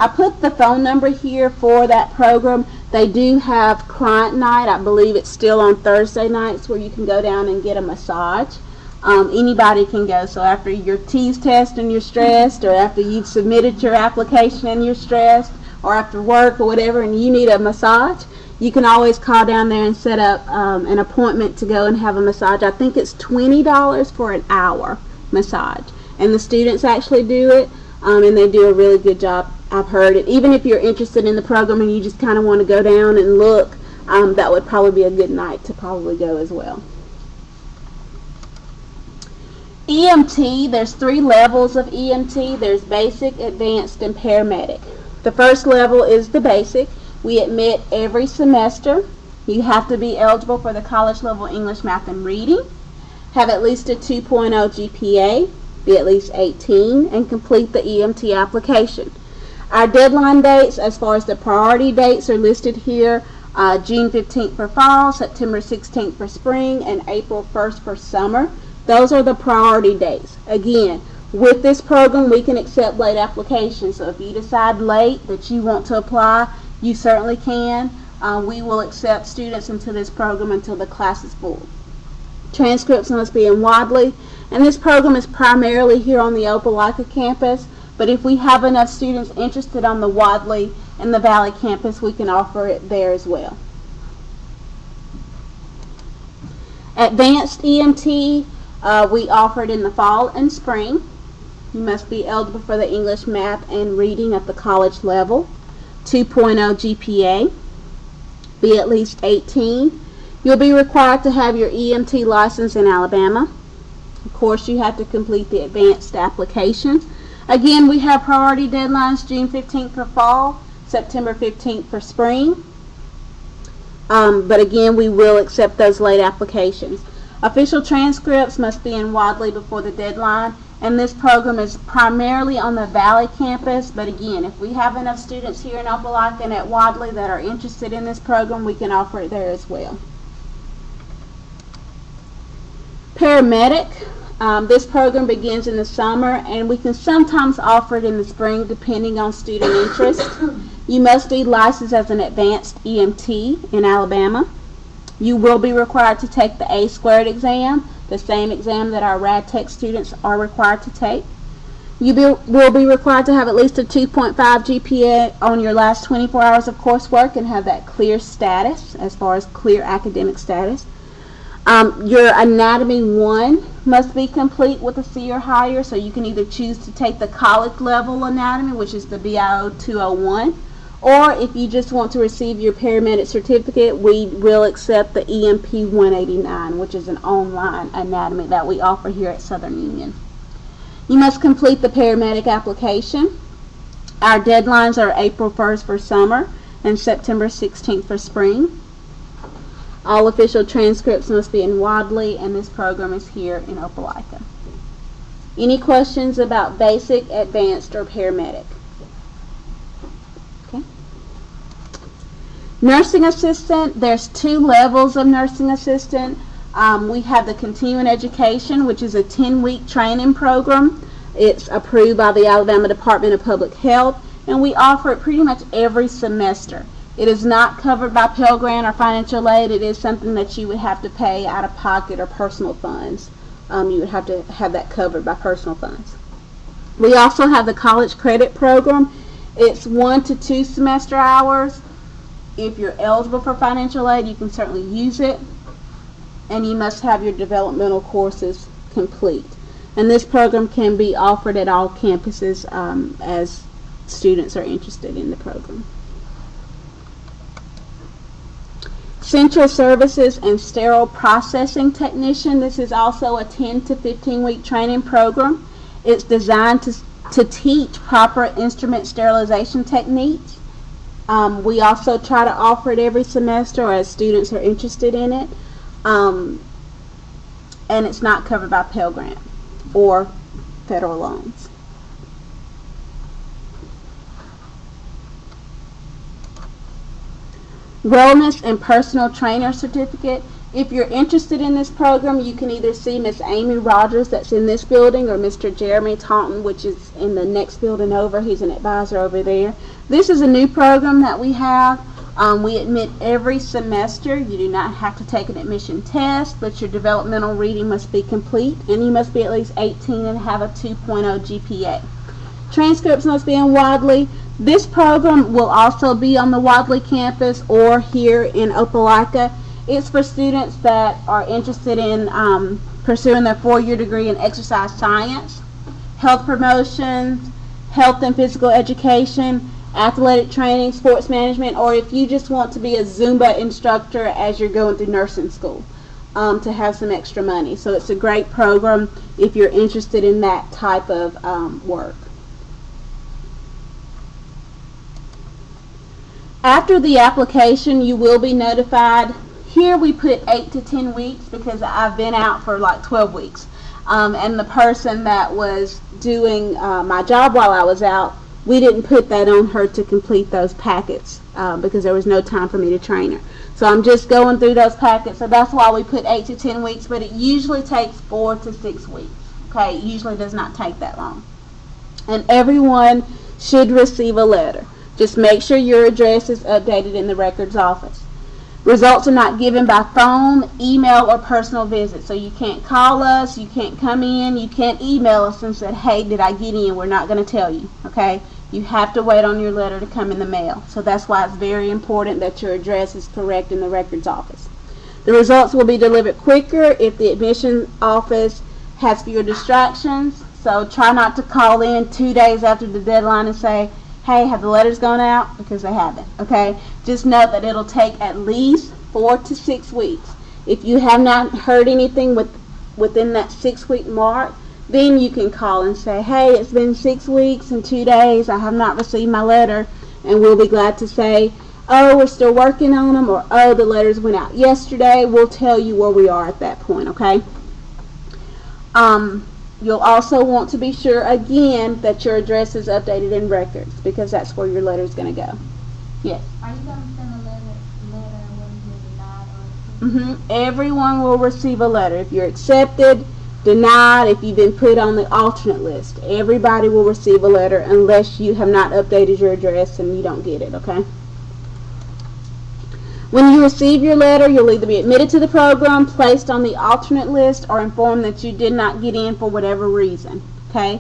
I put the phone number here for that program. They do have client night. I believe it's still on Thursday nights where you can go down and get a massage. Anybody can go. So after your TEAS test and you're stressed, or after you've submitted your application and you're stressed, or after work or whatever and you need a massage, you can always call down there and set up an appointment to go and have a massage. I think it's $20 for an hour massage. And the students actually do it, and they do a really good job. I've heard it. Even if you're interested in the program and you just kind of want to go down and look, that would probably be a good night to probably go as well. EMT, there's 3 levels of EMT. There's basic, advanced, and paramedic. The first level is the basic. We admit every semester. You have to be eligible for the college level English, math, and reading, have at least a 2.0 GPA, be at least 18, and complete the EMT application. Our deadline dates, as far as the priority dates, are listed here. June 15th for fall, September 16th for spring, and April 1st for summer. Those are the priority dates. Again, with this program, we can accept late applications. So if you decide late that you want to apply, you certainly can. We will accept students into this program until the class is full. Transcripts must be in Wadley, and this program is primarily here on the Opelika campus. But if we have enough students interested on the Wadley and the Valley campus, we can offer it there as well. Advanced EMT, we offer it in the fall and spring. You must be eligible for the English, math, and reading at the college level. 2.0 GPA. Be at least 18. You'll be required to have your EMT license in Alabama. Of course, you have to complete the advanced application. Again, we have priority deadlines, June 15th for fall, September 15th for spring. But again, we will accept those late applications. Official transcripts must be in Wadley before the deadline, and this program is primarily on the Valley campus. But again, if we have enough students here in Opelika and at Wadley that are interested in this program, we can offer it there as well. Paramedic. This program begins in the summer, and we can sometimes offer it in the spring depending on student interest. You must be licensed as an advanced EMT in Alabama. You will be required to take the A-squared exam, the same exam that our RadTech students are required to take. You will be required to have at least a 2.5 GPA on your last 24 hours of coursework and have that clear status, as far as clear academic status. Your Anatomy 1 must be complete with a C or higher, so you can either choose to take the college level anatomy, which is the BIO 201, or if you just want to receive your paramedic certificate, we will accept the EMP 189, which is an online anatomy that we offer here at Southern Union. You must complete the paramedic application. Our deadlines are April 1st for summer and September 16th for spring. All official transcripts must be in Wadley, and this program is here in Opelika. Any questions about basic, advanced, or paramedic? Okay. Nursing assistant, there's 2 levels of nursing assistant. We have the continuing education, which is a 10-week training program. It's approved by the Alabama Department of Public Health, and we offer it pretty much every semester. It is not covered by Pell Grant or financial aid. It is something that you would have to pay out of pocket or personal funds. You would have to have that covered by personal funds. We also have the college credit program. It's 1 to 2 semester hours. If you're eligible for financial aid, you can certainly use it. And you must have your developmental courses complete. And this program can be offered at all campuses as students are interested in the program. Central Services and Sterile Processing Technician. This is also a 10 to 15 week training program. It's designed to teach proper instrument sterilization techniques. We also try to offer it every semester as students are interested in it. And it's not covered by Pell Grant or federal loans. Wellness and Personal Trainer Certificate. If you're interested in this program, you can either see Miss Amy Rogers, that's in this building, or Mr. Jeremy Taunton, which is in the next building over. He's an advisor over there. This is a new program that we have. We admit every semester. You do not have to take an admission test, but your developmental reading must be complete, and you must be at least 18 and have a 2.0 GPA. Transcripts must be in Wadley. This program will also be on the Wadley campus or here in Opelika. It's for students that are interested in pursuing their 4-year degree in exercise science, health promotion, health and physical education, athletic training, sports management, or if you just want to be a Zumba instructor as you're going through nursing school to have some extra money. So it's a great program if you're interested in that type of work. After the application, you will be notified. Here we put 8 to 10 weeks because I've been out for like 12 weeks. And the person that was doing my job while I was out, we didn't put that on her to complete those packets because there was no time for me to train her. So I'm just going through those packets. So that's why we put 8 to 10 weeks, but it usually takes 4 to 6 weeks. Okay, it usually does not take that long. And everyone should receive a letter. Just make sure your address is updated in the records office. Results are not given by phone, email, or personal visit. So you can't call us, you can't come in, you can't email us and say, hey, did I get in? We're not going to tell you, okay? You have to wait on your letter to come in the mail. So that's why it's very important that your address is correct in the records office. The results will be delivered quicker if the admission office has fewer distractions. So try not to call in 2 days after the deadline and say, hey, have the letters gone out? Because they haven't, okay? Just note that it'll take at least 4 to 6 weeks. If you have not heard anything within that 6-week mark, then you can call and say, hey, it's been 6 weeks and 2 days. I have not received my letter. And we'll be glad to say, oh, we're still working on them, or oh, the letters went out yesterday. We'll tell you where we are at that point, okay? You'll also want to be sure, again, that your address is updated in records because that's where your letter is going to go. Yes? Are you going to send a letter when you're denied or Everyone will receive a letter. If you're accepted, denied, if you've been put on the alternate list, everybody will receive a letter unless you have not updated your address and you don't get it, okay? When you receive your letter, you'll either be admitted to the program, placed on the alternate list, or informed that you did not get in for whatever reason, okay?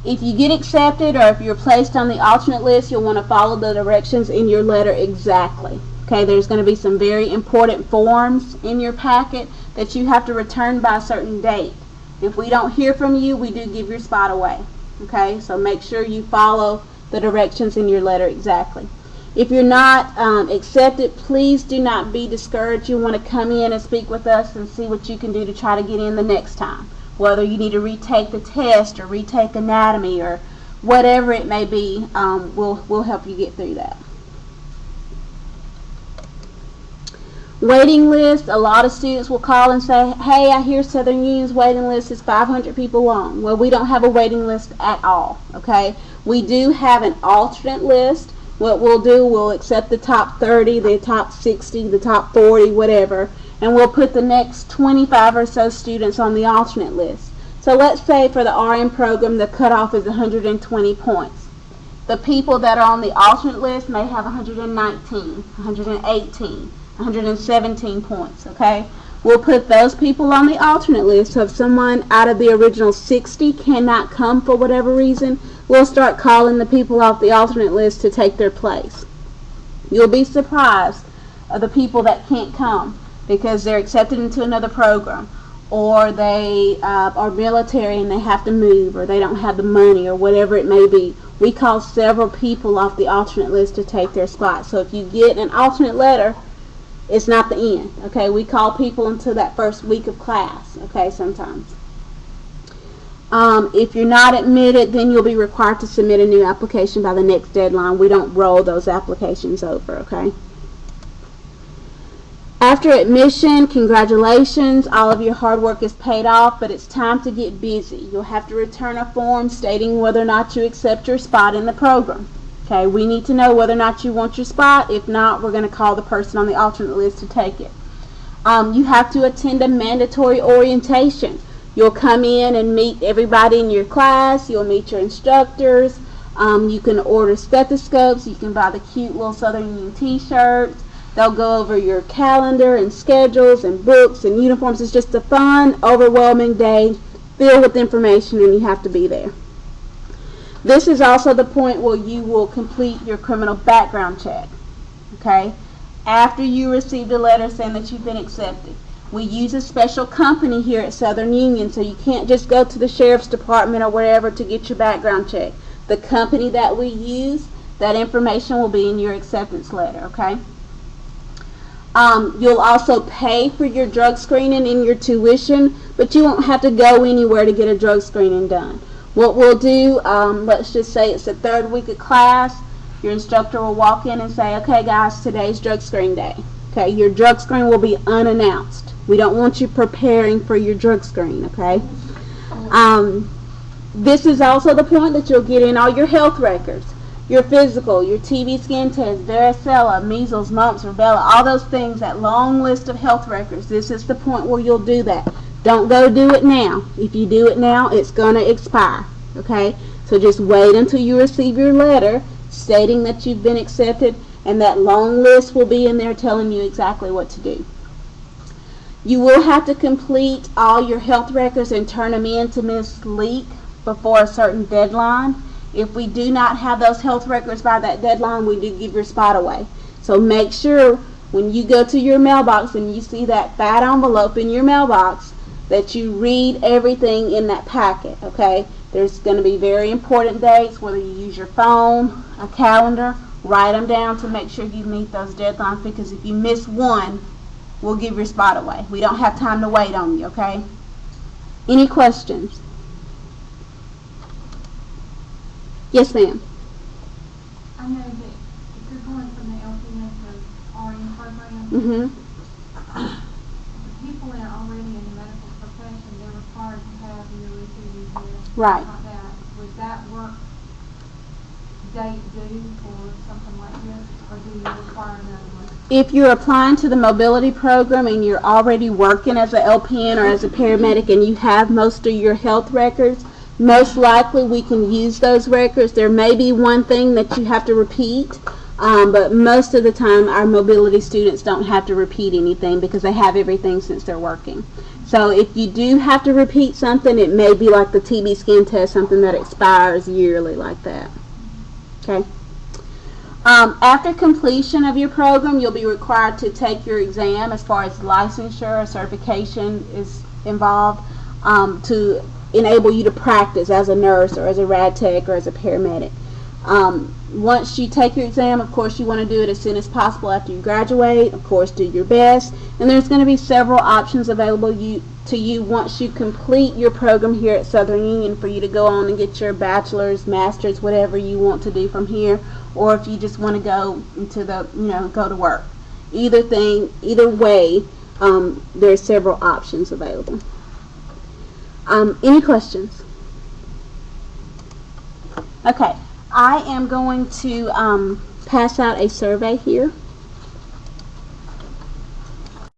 If you get accepted or if you're placed on the alternate list, you'll want to follow the directions in your letter exactly, okay? There's going to be some very important forms in your packet that you have to return by a certain date. If we don't hear from you, we do give your spot away, okay? So make sure you follow the directions in your letter exactly. If you're not accepted, please do not be discouraged. You want to come in and speak with us and see what you can do to try to get in the next time. Whether you need to retake the test or retake anatomy or whatever it may be, we'll help you get through that. Waiting list, a lot of students will call and say, hey, I hear Southern Union's waiting list is 500 people long. Well, we don't have a waiting list at all, okay? We do have an alternate list. What we'll do, we'll accept the top 30, the top 60, the top 40, whatever, and we'll put the next 25 or so students on the alternate list. So let's say for the RN program, the cutoff is 120 points. The people that are on the alternate list may have 119, 118, 117 points, okay? We'll put those people on the alternate list, so if someone out of the original 60 cannot come for whatever reason, we'll start calling the people off the alternate list to take their place. You'll be surprised of the people that can't come because they're accepted into another program, or they are military and they have to move, or they don't have the money, or whatever it may be. We call several people off the alternate list to take their spot. So if you get an alternate letter, it's not the end, okay? We call people until that first week of class, okay, sometimes. If you're not admitted, then you'll be required to submit a new application by the next deadline. We don't roll those applications over, okay? After admission, congratulations, all of your hard work is paid off, but it's time to get busy. You'll have to return a form stating whether or not you accept your spot in the program. Okay, we need to know whether or not you want your spot. If not, we're going to call the person on the alternate list to take it. You have to attend a mandatory orientation. You'll come in and meet everybody in your class. You'll meet your instructors. You can order stethoscopes. You can buy the cute little Southern Union t-shirts. They'll go over your calendar and schedules and books and uniforms. It's just a fun, overwhelming day filled with information, and you have to be there. This is also the point where you will complete your criminal background check, okay? After you receive a letter saying that you've been accepted. We use a special company here at Southern Union, so you can't just go to the sheriff's department or wherever to get your background check. The company that we use, that information will be in your acceptance letter, okay? You'll also pay for your drug screening in your tuition, but you won't have to go anywhere to get a drug screening done. What we'll do, let's just say it's the third week of class, your instructor will walk in and say, okay guys, today's drug screen day. Okay, your drug screen will be unannounced. We don't want you preparing for your drug screen, okay? This is also the point that you'll get in all your health records. Your physical, your TB skin test, varicella, measles, mumps, rubella, all those things, that long list of health records. This is the point where you'll do that. Don't go do it now. If you do it now, it's going to expire, okay? So just wait until you receive your letter stating that you've been accepted, and that long list will be in there telling you exactly what to do. You will have to complete all your health records and turn them in to Ms. Leak before a certain deadline. If we do not have those health records by that deadline, we do give your spot away. So make sure when you go to your mailbox and you see that fat envelope in your mailbox that you read everything in that packet, okay? There's going to be very important dates, whether you use your phone, a calendar, write them down to make sure you meet those deadlines, because if you miss one, we'll give your spot away. We don't have time to wait on you, okay? Any questions? Yes, ma'am. I know that if you're going from the LPN to RN program, Mm-hmm. the people that are already in the medical profession, they're required to have your CVS, Right. like that. Would that work date due or something like this, or do you require another one? If you're applying to the mobility program and you're already working as an LPN or as a paramedic and you have most of your health records, most likely we can use those records. There may be one thing that you have to repeat, but most of the time our mobility students don't have to repeat anything because they have everything since they're working. So if you do have to repeat something, it may be like the TB skin test, something that expires yearly like that. Okay. After completion of your program, you'll be required to take your exam as far as licensure or certification is involved to enable you to practice as a nurse or as a rad tech or as a paramedic. Once you take your exam, of course, you want to do it as soon as possible after you graduate. Of course, do your best. And there's going to be several options available to you once you complete your program here at Southern Union for you to go on and get your bachelor's, master's, whatever you want to do from here, or if you just want to go into the, go to work. either way, there are several options available. Any questions? Okay, I am going to pass out a survey here.